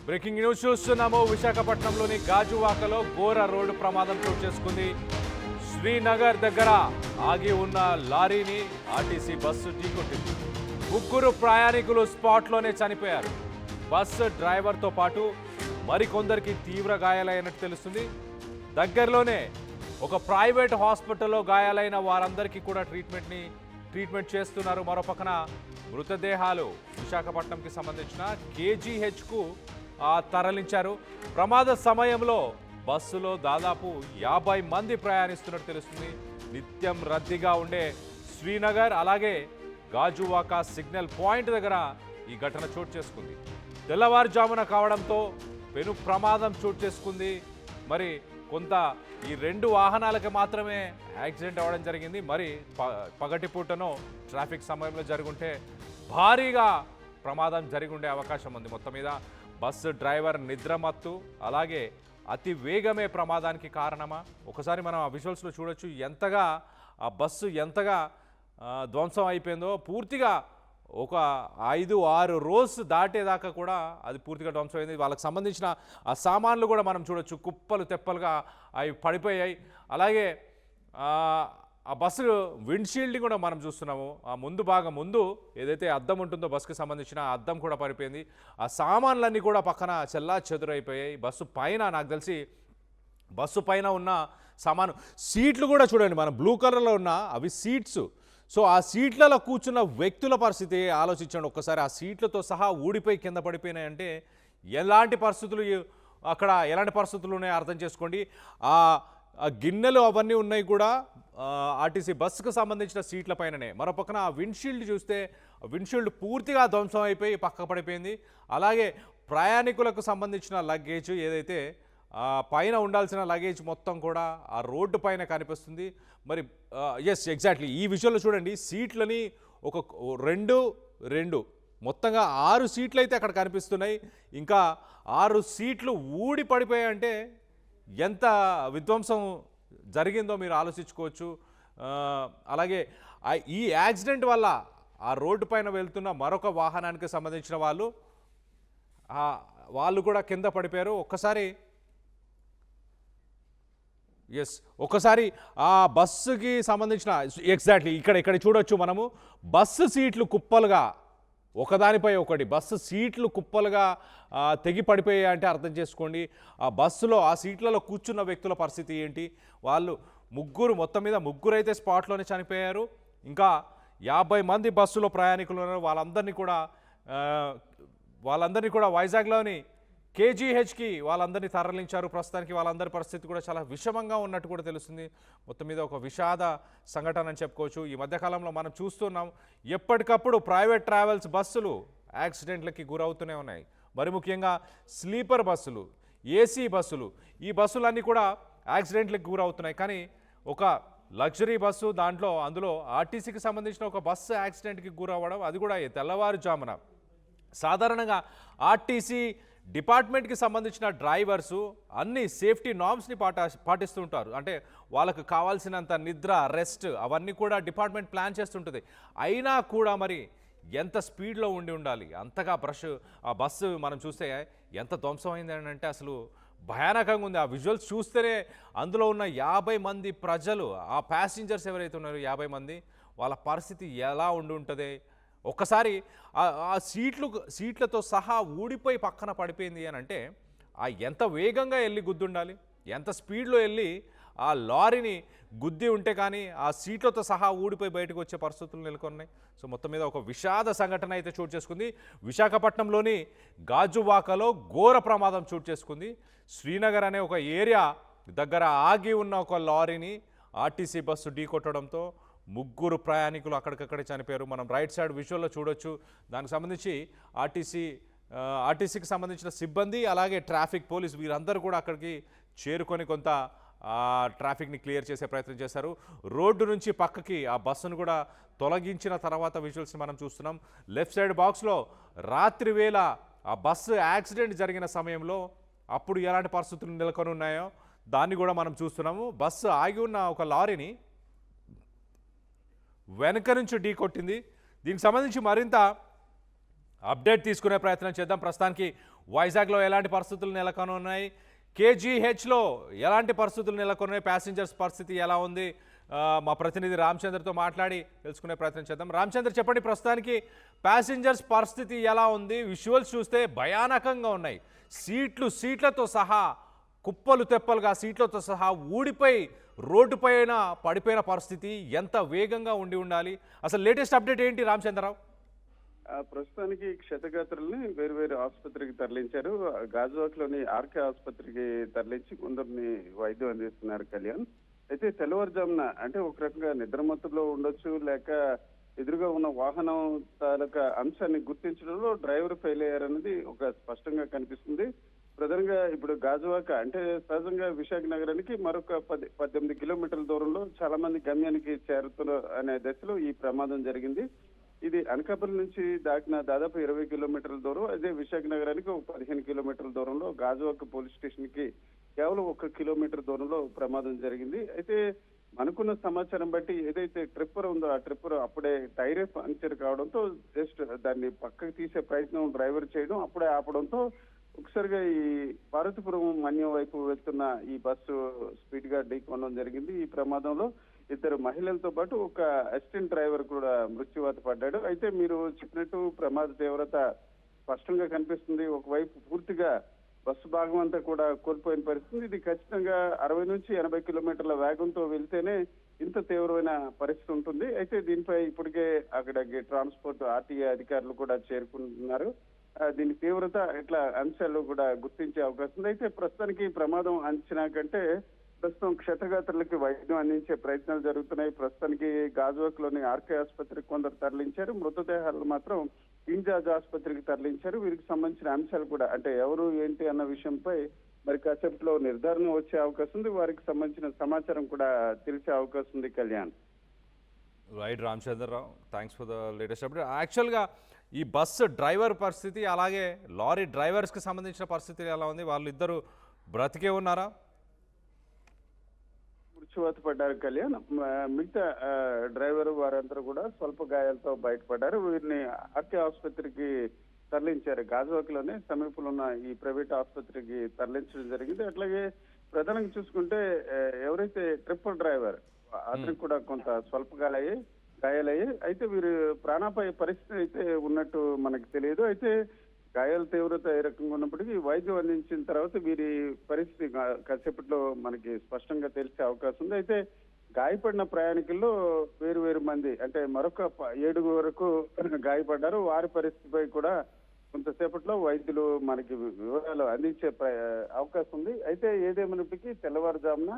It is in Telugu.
బ్రేకింగ్ న్యూస్ చూస్తున్నాము. విశాఖపట్నంలోని గాజువాకలో ఘోర రోడ్డు ప్రమాదం చోటు చేసుకుంది. శ్రీనగర్ దగ్గర ఆగి ఉన్న లారీని ఆర్టీసీ బస్సు ఢీకొట్టింది. ముగ్గురు ప్రయాణికులు స్పాట్లోనే చనిపోయారు. బస్సు డ్రైవర్తో పాటు మరికొందరికి తీవ్ర గాయాలైనట్టు తెలుస్తుంది. దగ్గరలోనే ఒక ప్రైవేట్ హాస్పిటల్లో గాయాలైన వారందరికీ కూడా ట్రీట్మెంట్ చేస్తున్నారు. మరో పక్కన మృతదేహాలు విశాఖపట్నంకి సంబంధించిన కేజీహెచ్కు తరలించారు. ప్రమాద సమయంలో బస్సులో దాదాపు 50 మంది ప్రయాణిస్తున్నట్టు తెలుస్తుంది. నిత్యం రద్దీగా ఉండే శ్రీనగర్ అలాగే గాజువాక సిగ్నల్ పాయింట్ దగ్గర ఈ ఘటన చోటు చేసుకుంది. తెల్లవారుజామున కావడంతో పెను ప్రమాదం చోటు చేసుకుంది. మరి కొంత ఈ 2 వాహనాలకి మాత్రమే యాక్సిడెంట్ అవ్వడం జరిగింది. మరి పగటిపూటనో ట్రాఫిక్ సమయంలో జరుగుంటే భారీగా ప్రమాదం జరిగి ఉండే అవకాశం ఉంది. మొత్తం మీద బస్సు డ్రైవర్ నిద్రమత్తు అలాగే అతి వేగమే ప్రమాదానికి కారణమా? ఒకసారి మనం ఆ విజువల్స్లో చూడొచ్చు ఎంతగా ఆ బస్సు ఎంతగా ధ్వంసం అయిపోయిందో. పూర్తిగా ఒక 5-6 రోల్స్ దాటేదాకా కూడా అది పూర్తిగా ధ్వంసం అయింది. వాళ్ళకి సంబంధించిన ఆ సామాన్లు కూడా మనం చూడొచ్చు కుప్పలు తెప్పలుగా అవి పడిపోయాయి. అలాగే ఆ బస్సు విండ్షీల్డ్ కూడా మనం చూస్తున్నాము. ఆ ముందు ఏదైతే అద్దం ఉంటుందో బస్సుకి సంబంధించిన అద్దం కూడా పడిపోయింది. ఆ సామాన్లన్నీ కూడా పక్కన చెల్లా చెదురైపోయాయి. బస్సు పైన నాకు తెలిసి బస్సు పైన ఉన్న సామాను సీట్లు కూడా చూడండి, మన బ్లూ కలర్లో ఉన్న అవి సీట్స్. సో ఆ సీట్లలో కూర్చున్న వ్యక్తుల పరిస్థితి ఆలోచించండి ఒక్కసారి. ఆ సీట్లతో సహా ఊడిపోయి కింద పడిపోయినాయంటే ఎలాంటి పరిస్థితులు ఉన్నాయో అర్థం చేసుకోండి. ఆ గిన్నెలు అవన్నీ ఉన్నాయి కూడా ఆర్టీసీ బస్సుకు సంబంధించిన సీట్ల పైననే. మరో పక్కన ఆ విండ్షీల్డ్ చూస్తే విండ్షీల్డ్ పూర్తిగా ధ్వంసం అయిపోయి పక్క పడిపోయింది. అలాగే ప్రయాణికులకు సంబంధించిన లగేజ్ ఏదైతే పైన ఉండాల్సిన లగేజ్ మొత్తం కూడా ఆ రోడ్డు పైన కనిపిస్తుంది. మరి ఎగ్జాక్ట్లీ ఈ విషయంలో చూడండి, సీట్లని ఒక 2 మొత్తంగా 6 సీట్లు అయితే అక్కడ కనిపిస్తున్నాయి. ఇంకా 6 సీట్లు ఊడి పడిపోయాయంటే ఎంత విధ్వంసం జరిగిందో మీరు ఆలోచించుకోవచ్చు. అలాగే ఈ యాక్సిడెంట్ వల్ల ఆ రోడ్డు పైన వెళ్తున్న మరొక వాహనానికి సంబంధించిన వాళ్ళు కూడా కింద పడిపోయారు. ఒక్కసారి ఆ బస్సుకి సంబంధించిన ఎగ్జాక్ట్లీ ఇక్కడ చూడొచ్చు మనము. బస్సు సీట్లు కుప్పలుగా ఒకదానిపై ఒకటి బస్సు సీట్లు కుప్పలుగా తెగి పడిపోయాయి అంటే అర్థం చేసుకోండి. ఆ బస్సులో ఆ సీట్లలో కూర్చున్న వ్యక్తుల పరిస్థితి ఏంటి? వాళ్ళు మొత్తం మీద ముగ్గురు అయితే స్పాట్లోనే చనిపోయారు. ఇంకా 50 మంది బస్సులో ప్రయాణికులు ఉన్నారు. వాళ్ళందరినీ కూడా వైజాగ్లోని కేజీహెచ్కి వాళ్ళందరినీ తరలించారు. ప్రస్తుతానికి వాళ్ళందరి పరిస్థితి కూడా చాలా విషమంగా ఉన్నట్టు కూడా తెలుస్తుంది. మొత్తం మీద ఒక విషాద సంఘటన అని చెప్పుకోవచ్చు. ఈ మధ్యకాలంలో మనం చూస్తున్నాం ఎప్పటికప్పుడు ప్రైవేట్ ట్రావెల్స్ బస్సులు యాక్సిడెంట్లకి గురవుతూనే ఉన్నాయి. మరి ముఖ్యంగా స్లీపర్ బస్సులు, ఏసీ బస్సులు, ఈ బస్సులన్నీ కూడా యాక్సిడెంట్లకు గురవుతున్నాయి. కానీ ఒక లగ్జరీ బస్సు అందులో ఆర్టీసీకి సంబంధించిన ఒక బస్సు యాక్సిడెంట్కి గురవ్వడం, అది కూడా తెల్లవారుజామున. సాధారణంగా ఆర్టీసీ డిపార్ట్మెంట్కి సంబంధించిన డ్రైవర్సు అన్ని సేఫ్టీ నార్మ్స్ని పాటిస్తుంటారు. అంటే వాళ్ళకు కావాల్సినంత నిద్ర, రెస్ట్ అవన్నీ కూడా డిపార్ట్మెంట్ ప్లాన్ చేస్తుంటుంది. అయినా కూడా మరి ఎంత స్పీడ్లో ఉండాలి అంతగా ఆ బస్సు మనం చూస్తే ఎంత ధ్వంసం అయింది అంటే అసలు భయానకంగా ఉంది. ఆ విజువల్స్ చూస్తేనే అందులో ఉన్న 50 మంది ప్రజలు, ఆ ప్యాసింజర్స్ ఎవరైతే ఉన్నారో 50 మంది, వాళ్ళ పరిస్థితి ఎలా ఉంటుంది ఒక్కసారి. ఆ సీట్లతో సహా ఊడిపోయి పక్కన పడిపోయింది అని అంటే ఎంత వేగంగా వెళ్ళి గుద్దుండాలి, ఎంత స్పీడ్లో వెళ్ళి ఆ లారీని గుద్ది ఉంటే కానీ ఆ సీట్లతో సహా ఊడిపోయి బయటకు వచ్చే పరిస్థితులు నెలకొన్నాయి. సో మొత్తం మీద ఒక విషాద సంఘటన అయితే చోటు చేసుకుంది. విశాఖపట్నంలోని గాజువాకలో ఘోర ప్రమాదం చోటు చేసుకుంది. శ్రీనగర్ అనే ఒక ఏరియా దగ్గర ఆగి ఉన్న ఒక లారీని ఆర్టీసీ బస్సు ఢీకొట్టడంతో ముగ్గురు ప్రయాణికులు అక్కడికక్కడే చనిపోయారు. మనం రైట్ సైడ్ విజువల్లో చూడొచ్చు. దానికి సంబంధించి ఆర్టీసీకి సంబంధించిన సిబ్బంది అలాగే ట్రాఫిక్ పోలీస్ వీరందరూ కూడా అక్కడికి చేరుకొని కొంత ట్రాఫిక్ని క్లియర్ చేసే ప్రయత్నం చేశారు. రోడ్డు నుంచి పక్కకి ఆ బస్సును కూడా తొలగించిన తర్వాత విజువల్స్ని మనం చూస్తున్నాం. లెఫ్ట్ సైడ్ బాక్స్లో రాత్రి వేళ ఆ బస్సు యాక్సిడెంట్ జరిగిన సమయంలో అప్పుడు ఎలాంటి పరిస్థితులు నెలకొని ఉన్నాయో దాన్ని కూడా మనం చూస్తున్నాము. బస్సు ఆగి ఉన్న ఒక లారీని వెనక నుంచి ఢీకొట్టింది. దీనికి సంబంధించి మరింత అప్డేట్ తీసుకునే ప్రయత్నం చేద్దాం. ప్రస్తుతానికి వైజాగ్లో ఎలాంటి పరిస్థితులు నెలకొనున్నాయి, కేజీహెచ్లో ఎలాంటి పరిస్థితులు నెలకొన్నాయి, ప్యాసింజర్స్ పరిస్థితి ఎలా ఉంది, మా ప్రతినిధి రామచంద్రతో మాట్లాడి తెలుసుకునే ప్రయత్నం చేద్దాం. రామచంద్ర, చెప్పండి, ప్రస్తుతానికి ప్యాసింజర్స్ పరిస్థితి ఎలా ఉంది? విజువల్స్ చూస్తే భయానకంగా ఉన్నాయి. సీట్లతో సహా కుప్పలు తెప్పలుగా సీట్లతో సహా ఊడిపోయి రోడ్డు పైన పడిపోయిన పరిస్థితి. ఎంత వేగంగా ఉండాలి? అసలు లేటెస్ట్ అప్డేట్ ఏంటి రామచంద్రరావు? ప్రస్తుతానికి క్షతగాత్రుల్ని వేరు వేరు ఆసుపత్రికి తరలించారు. గాజువాక్లోని ఆర్కే ఆసుపత్రికి తరలించి కొందరిని వైద్యం అందిస్తున్నారు కళ్యాణ్. అయితే తెల్లవారుజామున అంటే ఒక రకంగా నిద్రమత్తులో ఉండొచ్చు, లేక ఎదురుగా ఉన్న వాహనం తాలూకా అంశాన్ని గుర్తించడంలో డ్రైవర్ ఫెయిల్ అయ్యారన్నది ఒక స్పష్టంగా కనిపిస్తుంది. ప్రధానంగా ఇప్పుడు గాజువాక అంటే సహజంగా విశాఖ నగరానికి మరొక 18 కిలోమీటర్ల దూరంలో చాలా మంది గమ్యానికి చేరుతున్నారు అనే దశలో ఈ ప్రమాదం జరిగింది. ఇది అనకాపల్లి నుంచి దాటిన దాదాపు 20 కిలోమీటర్ల దూరం. అదే విశాఖ నగరానికి ఒక 15 కిలోమీటర్ల దూరంలో గాజువాక పోలీస్ స్టేషన్ కి కేవలం 1 కిలోమీటర్ దూరంలో ప్రమాదం జరిగింది. అయితే మనకున్న సమాచారం బట్టి ఏదైతే ట్రిప్పర్ ఉందో ఆ ట్రిప్పర్ అప్పుడే టైరే పంక్చర్ కావడంతో జస్ట్ దాన్ని పక్కకు తీసే ప్రయత్నం డ్రైవర్ చేయడం, అప్పుడే ఆపడంతో ఒకసారిగా ఈ పార్వతీపురం మన్యం వైపు వెళ్తున్న ఈ బస్సు స్పీడ్ గా ఢీకొనడం జరిగింది. ఈ ప్రమాదంలో 2 మహిళలతో పాటు ఒక అసిస్టెంట్ డ్రైవర్ కూడా మృత్యువాత పడ్డాడు. అయితే మీరు చెప్పినట్టు ప్రమాద తీవ్రత స్పష్టంగా కనిపిస్తుంది. ఒకవైపు పూర్తిగా బస్సు భాగం అంతా కూడా కోల్పోయిన పరిస్థితి. ఇది ఖచ్చితంగా 60 నుంచి 80 కిలోమీటర్ల వేగంతో వెళ్తేనే ఇంత తీవ్రమైన పరిస్థితి ఉంటుంది. అయితే దీనిపై ఇప్పటికే అక్కడికి ట్రాన్స్పోర్ట్ ఆర్టీఏ అధికారులు కూడా చేరుకుంటున్నారు. దీని తీవ్రత ఇట్లా అంశాలు కూడా గుర్తించే అవకాశం ఉంది. అయితే ప్రస్తుతానికి ప్రమాదం అంచనా కంటే ప్రస్తుతం క్షతగాత్రులకి వైద్యం అందించే ప్రయత్నాలు జరుగుతున్నాయి. ప్రస్తుతానికి గాజువాక్ లోని ఆర్కే ఆసుపత్రికి కొందరు తరలించారు. మృతదేహాలు మాత్రం ఇంజాజ్ ఆసుపత్రికి తరలించారు. వీరికి సంబంధించిన అంశాలు కూడా అంటే ఎవరు ఏంటి అన్న విషయంపై మరి కాసేపట్లో నిర్ధారణ వచ్చే అవకాశం ఉంది. వారికి సంబంధించిన సమాచారం కూడా తెలిసే అవకాశం ఉంది Kalyan. Right Ramachandra Rao, thanks for the latest update. యాక్చువల్గా ఈ బస్సు డ్రైవర్ పరిస్థితి, అలాగే లారీ డ్రైవర్స్కి సంబంధించిన పరిస్థితి ఎలా ఉంది? వాళ్ళు ఇద్దరు బ్రతికే ఉన్నారా? మృత్యువాత పడ్డారు కళ్యాణ్. మిగతా డ్రైవర్ వారందరూ కూడా స్వల్ప గాయాలతో బయటపడ్డారు. వీరిని ఆర్కే ఆసుపత్రికి తరలించారు. గాజువాక్ లోనే సమీపంలో ఉన్న ఈ ప్రైవేట్ ఆసుపత్రికి తరలించడం జరిగింది. అట్లాగే ప్రధానంగా చూసుకుంటే ఎవరైతే ట్రిప్పర్ డ్రైవర్ అతనికి కూడా కొంత స్వల్ప గాయాలయ్యాయి. అయితే వీరు ప్రాణాపాయ పరిస్థితి అయితే ఉన్నట్టు మనకు తెలియదు. అయితే గాయాల తీవ్రత ఏ రకంగా ఉన్నప్పటికీ వైద్యం అందించిన తర్వాత వీరి పరిస్థితి కాసేపట్లో మనకి స్పష్టంగా తెలిసే అవకాశం ఉంది. అయితే గాయపడిన ప్రయాణికుల్లో వేరు మంది అంటే మరొక 7 వరకు గాయపడ్డారు. వారి పరిస్థితిపై కూడా కొంతసేపట్లో వైద్యులు మనకి వివరాలు అందించే అవకాశం ఉంది. అయితే ఏదేమైనప్పటికీ తెల్లవారుజామున